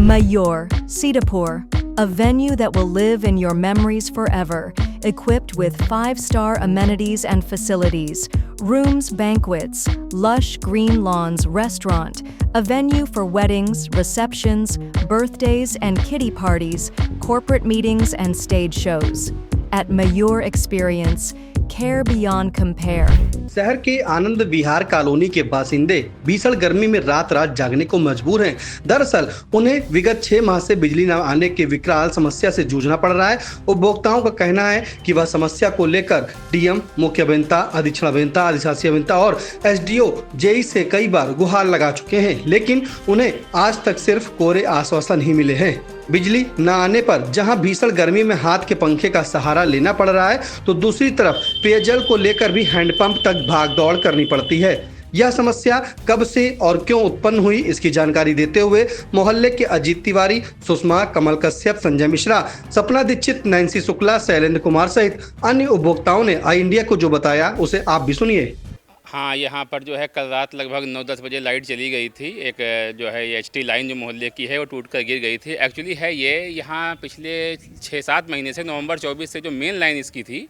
Mayur, Sitapur, a venue that will live in your memories forever, equipped with 5-star amenities and facilities, rooms, banquets, lush green lawns, restaurant, a venue for weddings, receptions, birthdays and kiddie parties, corporate meetings and stage shows. At Mayur Experience, care beyond compare. शहर के Anand Vihar colony के बासिंदे भीषण गर्मी में रात रात जागने को मजबूर हैं। दरअसल उन्हें विगत 6 माह से बिजली न आने की विकराल समस्या से जूझना पड़ रहा है। उपभोक्ताओं का कहना है कि वह समस्या को लेकर डीएम, मुख्य अभियंता, अधीक्षण अभियंता, अधिशासी अभियंता और एसडीओ जेई से कई बार गुहार लगा चुके हैं, लेकिन उन्हें आज तक सिर्फ कोरे आश्वासन ही मिले हैं। बिजली न आने पर जहां भीषण गर्मी में हाथ के पंखे का सहारा लेना पड़ रहा है, तो दूसरी तरफ पेयजल को लेकर भी हैंडपंप तक भाग दौड़ करनी पड़ती है। यह समस्या कब से और क्यों उत्पन्न हुई, इसकी जानकारी देते हुए मोहल्ले के अजीत तिवारी, सुषमा, कमल कश्यप, संजय मिश्रा, सपना दीक्षित, नैन्सी शुक्ला, शैलेंद्र कुमार सहित अन्य उपभोक्ताओं ने आई इंडिया को जो बताया उसे आप भी सुनिए। हाँ, यहाँ पर जो है कल रात लगभग 9-10 बजे लाइट चली गई थी। एक जो है एचटी लाइन जो मोहल्ले की है वो टूट कर गिर गई थी। एक्चुअली है ये यहाँ पिछले 6-7 महीने से नवंबर 24 से जो मेन लाइन इसकी थी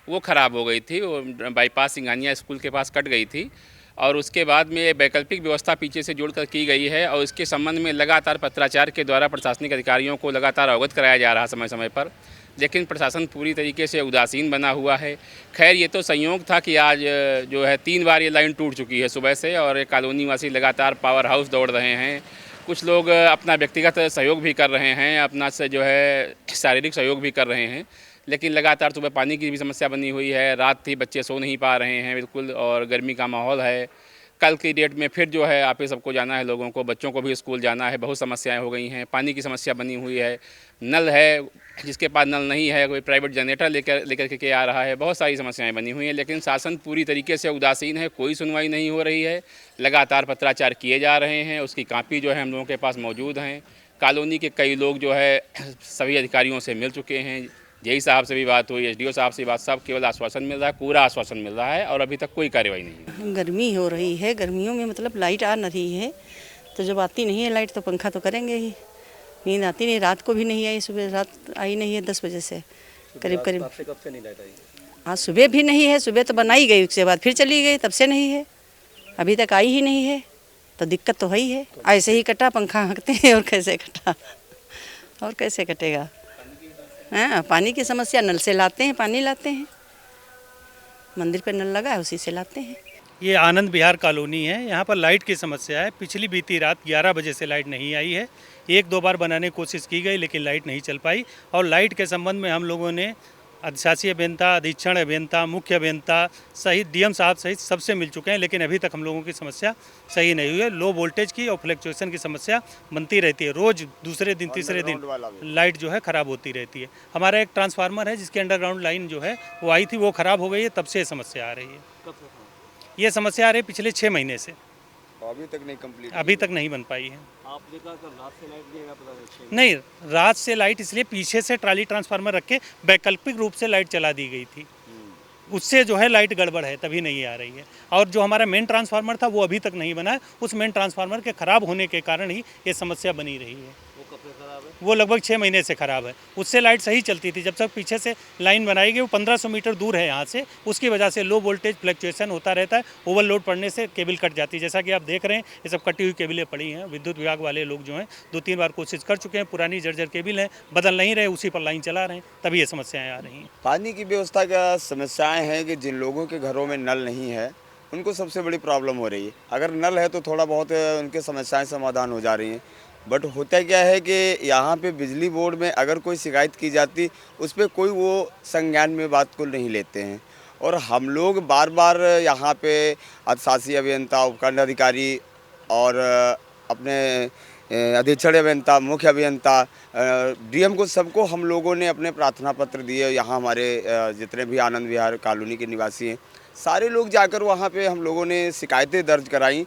वो ख़राब हो गई थी। वो बाईपास सिंगानिया स्कूल के पास कट गई थी और उसके बाद में वैकल्पिक व्यवस्था पीछे से जोड़कर की गई है और इसके संबंध में लगातार पत्राचार के द्वारा प्रशासनिक अधिकारियों को लगातार अवगत कराया जा रहा समय समय पर, लेकिन प्रशासन पूरी तरीके से उदासीन बना हुआ है। खैर ये तो संयोग था कि आज जो है 3 बार ये लाइन टूट चुकी है सुबह से और कॉलोनी वासी लगातार पावर हाउस दौड़ रहे हैं। कुछ लोग अपना व्यक्तिगत सहयोग भी कर रहे हैं, अपना से जो है शारीरिक सहयोग भी कर रहे हैं, लेकिन लगातार सुबह पानी की भी समस्या बनी हुई है। रात थी, बच्चे सो नहीं पा रहे हैं बिल्कुल और गर्मी का माहौल है। कल की डेट में फिर जो है ऑफिस सबको जाना है, लोगों को, बच्चों को भी स्कूल जाना है, बहुत समस्याएं हो गई हैं। पानी की समस्या बनी हुई है, नल है, जिसके पास नल नहीं है कोई प्राइवेट जनरेटर लेकर के आ रहा है। बहुत सारी समस्याएं बनी हुई हैं, लेकिन शासन पूरी तरीके से उदासीन है, कोई सुनवाई नहीं हो रही है। लगातार पत्राचार किए जा रहे हैं, उसकी कापी जो है हम लोगों के पास मौजूद हैं। कॉलोनी के कई लोग जो है सभी अधिकारियों से मिल चुके हैं, जेई साहब से भी बात हुई, एसडीओ साहब से बात, सब केवल आश्वासन मिल रहा है, पूरा आश्वासन मिल रहा है और अभी तक कोई कार्रवाई नहीं है। गर्मी हो रही है, गर्मियों में मतलब लाइट आ न रही है, तो जब आती नहीं है लाइट तो पंखा तो करेंगे ही। नींद आती नहीं, रात को भी नहीं आई, सुबह रात आई नहीं है 10 बजे से करीब। कब से नहीं लाइट आई? हाँ, सुबह भी नहीं है, सुबह तो बनाई गई, उसके बाद फिर चली गई, तब से नहीं है, अभी तक आई ही नहीं है, तो दिक्कत तो है ही है। ऐसे ही कटा, पंखा हाँकते हैं और कैसे कटा, और कैसे कटेगा। हाँ, पानी की समस्या, नल से लाते हैं, पानी लाते हैं, मंदिर पे नल लगा है उसी से लाते हैं। ये आनंद विहार कॉलोनी है, यहाँ पर लाइट की समस्या है। पिछली बीती रात 11 बजे से लाइट नहीं आई है। 1-2 बार बनाने की कोशिश की गई लेकिन लाइट नहीं चल पाई और लाइट के संबंध में हम लोगों ने अधिशासी अभियंता, अधीक्षण अभियंता, मुख्य अभियंता सहित डीएम साहब सहित सबसे मिल चुके हैं, लेकिन अभी तक हम लोगों की समस्या सही नहीं हुई है। लो वोल्टेज की और फ्लक्चुएशन की समस्या बनती रहती है, रोज़ दूसरे दिन तीसरे दिन लाइट जो है ख़राब होती रहती है। हमारा एक ट्रांसफार्मर है जिसकी अंडरग्राउंड लाइन जो है वो आई थी, वो ख़राब हो गई है, तब से समस्या आ रही है। ये समस्या आ रही है पिछले 6 महीने से, अभी तक नहीं कंप्लीट, अभी तक नहीं बन पाई है। आपने कहा कि रात से लाइट देगा? नहीं, रात से लाइट इसलिए पीछे से ट्राली ट्रांसफार्मर रख के वैकल्पिक रूप से लाइट चला दी गई थी, उससे जो है लाइट गड़बड़ है, तभी नहीं आ रही है। और जो हमारा मेन ट्रांसफार्मर था वो अभी तक नहीं बना है, उस मेन ट्रांसफार्मर के ख़राब होने के कारण ही ये समस्या बनी रही है। वो कब से खराब है? वो लगभग 6 महीने से ख़राब है। उससे लाइट सही चलती थी, जब तक पीछे से लाइन बनाई गई, वो 1500 मीटर दूर है यहाँ से, उसकी वजह से लो वोल्टेज फ्लक्चुएशन होता रहता है, ओवरलोड पड़ने से केबल कट जाती है। जैसा कि आप देख रहे हैं ये सब कटी हुई केबलें पड़ी हैं। विद्युत विभाग वाले लोग जो हैं 2-3 बार कोशिश कर चुके हैं, पुरानी जर्जर केबल हैं, बदल नहीं रहे, उसी पर लाइन चला रहे हैं, तभी ये समस्याएँ आ रही हैं। पानी की व्यवस्था का समस्याएं हैं कि जिन लोगों के घरों में नल नहीं है उनको सबसे बड़ी प्रॉब्लम हो रही है। अगर नल है तो थोड़ा बहुत उनके समस्याएं समाधान हो जा रही हैं, बट होता क्या है कि यहाँ पे बिजली बोर्ड में अगर कोई शिकायत की जाती उस पर कोई वो संज्ञान में बात को नहीं लेते हैं और हम लोग बार बार यहाँ पे अधिशासी अभियंता, उपखंड अधिकारी और अपने अधीक्षण अभियंता, मुख्य अभियंता, डीएम को सबको हम लोगों ने अपने प्रार्थना पत्र दिए। यहाँ हमारे जितने भी आनंद विहार कॉलोनी के निवासी हैं सारे लोग जाकर वहाँ पे हम लोगों ने शिकायतें दर्ज कराई,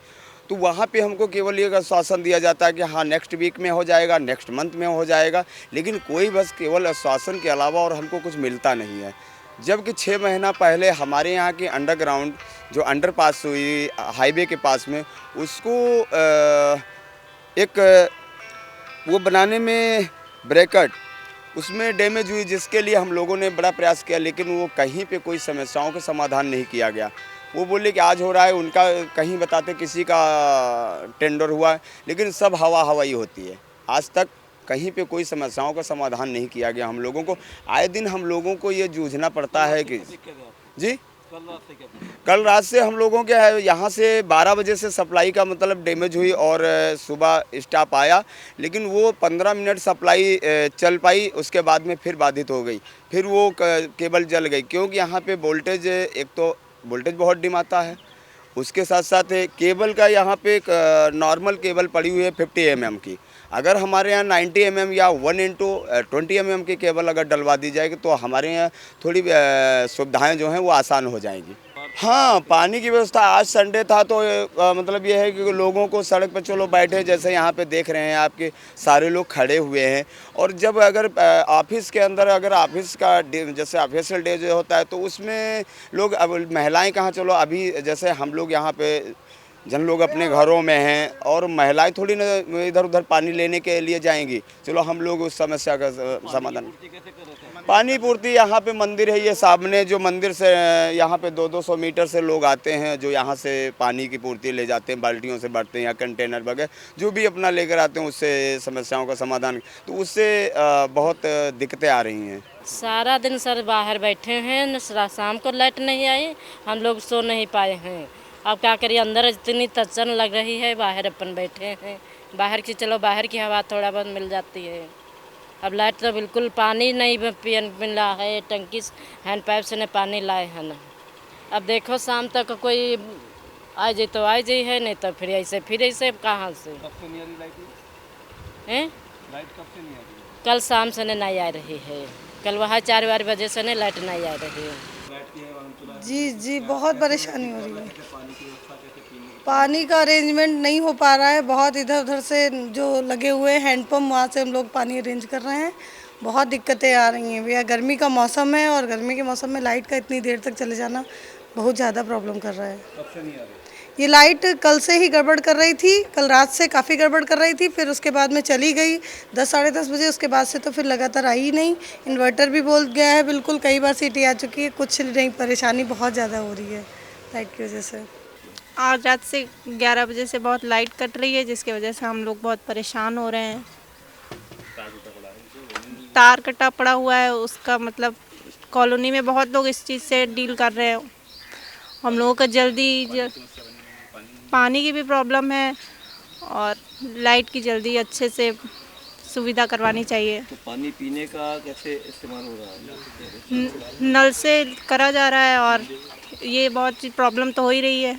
तो वहाँ पे हमको केवल एक आश्वासन दिया जाता है कि हाँ नेक्स्ट वीक में हो जाएगा, नेक्स्ट मंथ में हो जाएगा, लेकिन कोई बस केवल आश्वासन के अलावा और हमको कुछ मिलता नहीं है। जबकि 6 महीना पहले हमारे यहाँ की अंडरग्राउंड जो अंडरपास हुई हाईवे के पास में, उसको एक वो बनाने में ब्रैकेट उसमें डैमेज हुई, जिसके लिए हम लोगों ने बड़ा प्रयास किया, लेकिन वो कहीं पे कोई समस्याओं का समाधान नहीं किया गया। वो बोले कि आज हो रहा है, उनका कहीं बताते किसी का टेंडर हुआ है, लेकिन सब हवाई होती है। आज तक कहीं पे कोई समस्याओं का समाधान नहीं किया गया। हम लोगों को आए दिन हम लोगों को ये जूझना पड़ता है कि जी कल रात से हम लोगों के यहाँ से 12 बजे से सप्लाई का मतलब डैमेज हुई और सुबह स्टाफ आया, लेकिन वो 15 मिनट सप्लाई चल पाई, उसके बाद में फिर बाधित हो गई। फिर वो केबल जल गई, क्योंकि यहाँ पे वोल्टेज, एक तो वोल्टेज बहुत डिम आता है, उसके साथ साथ केबल का यहाँ पे एक नॉर्मल केबल पड़ी हुई है 50 mm की। अगर हमारे यहाँ 90 mm या 1x20 mm की केबल अगर डलवा दी जाएगी तो हमारे यहाँ थोड़ी सुविधाएं जो हैं वो आसान हो जाएंगी। हाँ, पानी की व्यवस्था आज संडे था तो मतलब ये है कि लोगों को सड़क पर चलो बैठे, जैसे यहाँ पे देख रहे हैं आपके सारे लोग खड़े हुए हैं। और जब अगर ऑफिस के अंदर अगर ऑफिस का जैसे ऑफिशियल डे जो होता है तो उसमें लोग, अब महिलाएं कहाँ, चलो अभी जैसे हम लोग यहाँ पे जन लोग अपने घरों में हैं और महिलाएं थोड़ी ना इधर उधर पानी लेने के लिए जाएंगी। चलो हम लोग उस समस्या का समाधान, पानी पूर्ति यहाँ पे मंदिर है, ये सामने जो मंदिर से यहाँ पे 200-200 मीटर से लोग आते हैं जो यहाँ से पानी की पूर्ति ले जाते हैं, बाल्टियों से भरते हैं या कंटेनर वगैरह जो भी अपना लेकर आते हैं, उससे समस्याओं का समाधान, तो उससे बहुत दिक्कतें आ रही हैं। सारा दिन सर बाहर बैठे हैं, शाम को लाइट नहीं आई, हम लोग सो नहीं पाए हैं। अब क्या करिए, अंदर इतनी तचन लग रही है, बाहर अपन बैठे हैं। बाहर की चलो बाहर की हवा थोड़ा बहुत मिल जाती है। अब लाइट तो बिल्कुल, पानी नहीं मिला है, टंकी हैंड पाइप से नहीं पानी लाए हैं ना। अब देखो शाम तक कोई आ जाए तो आ जाए है, नहीं तो फिर ऐसे कहाँ से हैं? कल शाम से नहीं आ रही है, कल वहाँ 4 बजे से नहीं लाइट नहीं आ रही है। जी बहुत परेशानी हो रही है। पानी का अरेंजमेंट नहीं हो पा रहा है, बहुत इधर उधर से जो लगे हुए हैंडपम्प, वहाँ से हम लोग पानी अरेंज कर रहे हैं। बहुत दिक्कतें आ रही हैं भैया, गर्मी का मौसम है और गर्मी के मौसम में लाइट का इतनी देर तक चले जाना बहुत ज़्यादा प्रॉब्लम कर रहा है। ये लाइट कल से ही गड़बड़ कर रही थी, कल रात से काफ़ी गड़बड़ कर रही थी, फिर उसके बाद में चली गई 10-10:30 बजे, उसके बाद से तो फिर लगातार आई ही नहीं। इन्वर्टर भी बोल गया है, बिल्कुल कई बार सीटी आ चुकी है, कुछ नहीं, परेशानी बहुत ज़्यादा हो रही है लाइट की वजह से। आज रात से 11 बजे से बहुत लाइट कट रही है, जिसकी वजह से हम लोग बहुत परेशान हो रहे हैं। तार कटा पड़ा हुआ है, उसका मतलब कॉलोनी में बहुत लोग इस चीज़ से डील कर रहे हैं। हम लोगों को जल्दी पानी की भी प्रॉब्लम है और लाइट की जल्दी अच्छे से सुविधा करवानी चाहिए। तो पानी पीने का कैसे इस्तेमाल हो रहा है? नल से करा जा रहा है और ये बहुत प्रॉब्लम तो हो ही रही है।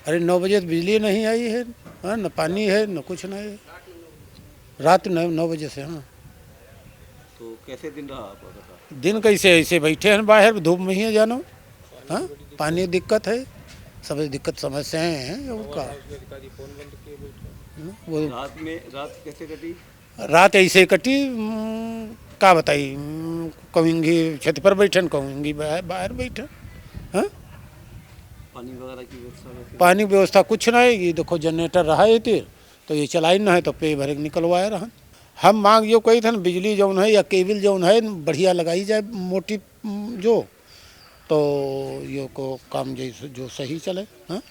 अरे 9 बजे बिजली नहीं आई है, हाँ, न पानी है न कुछ नहीं है, रात 9 बजे से। हाँ, तो कैसे दिन रहा आपका? दिन कैसे, ऐसे बैठे हैं बाहर, धूप में ही जानो। हाँ, पानी दिक्कत है, सब दिक्कत समस्याएं हैं उनका। वो रात कैसे कटी? रात ऐसे कटी, क्या बताई, कहूँगी छत पर बैठन, कहूँगी बाहर बैठन। हाँ, पानी वगैरह की व्यवस्था? पानी व्यवस्था कुछ नहीं, ये देखो जनरेटर रहा है तो ये चलाई ना है तो पे भर निकलवाए रहा। हम मांग जो कही था ना, बिजली जौन है या केबल जौन है बढ़िया लगाई जाए, मोटी जो, तो ये को काम जो सही चले। हाँ,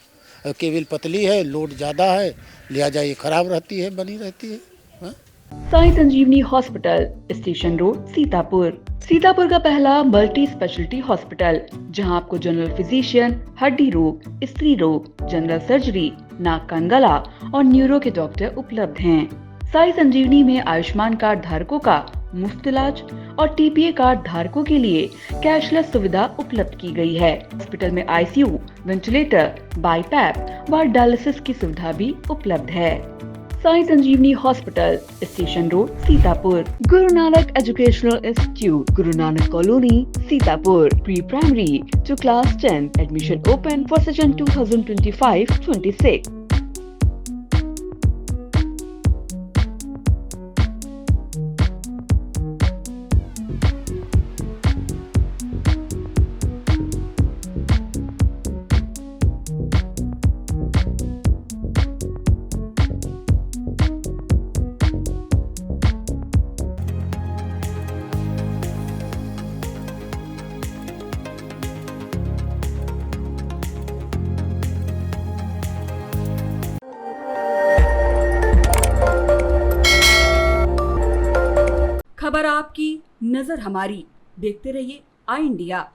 केबल पतली है, लोड ज़्यादा है, लिहाजा ये खराब रहती है, बनी रहती है। हाँ? Sai Sanjivani hospital, station road, Sitapur. Sitapur का पहला मल्टी स्पेशलिटी हॉस्पिटल, जहां आपको जनरल फिजिशियन, हड्डी रोग, स्त्री रोग, जनरल सर्जरी, नाक कान गला और न्यूरो के डॉक्टर उपलब्ध हैं। साई संजीवनी में आयुष्मान कार्ड धारकों का मुफ्त इलाज और टीपीए कार्ड धारकों के लिए कैशलेस सुविधा उपलब्ध की गई है। हॉस्पिटल में आईसीयू, वेंटिलेटर, बाईपैप व डायलिसिस की सुविधा भी उपलब्ध है। Sai Sanjivani hospital, station road, Sitapur. Guru Nanak educational institute, Guru Nanak colony, Sitapur. Pre primary to class 10. Admission open for session 2025-26. खबर आपकी, नजर हमारी। देखते रहिए आई इंडिया।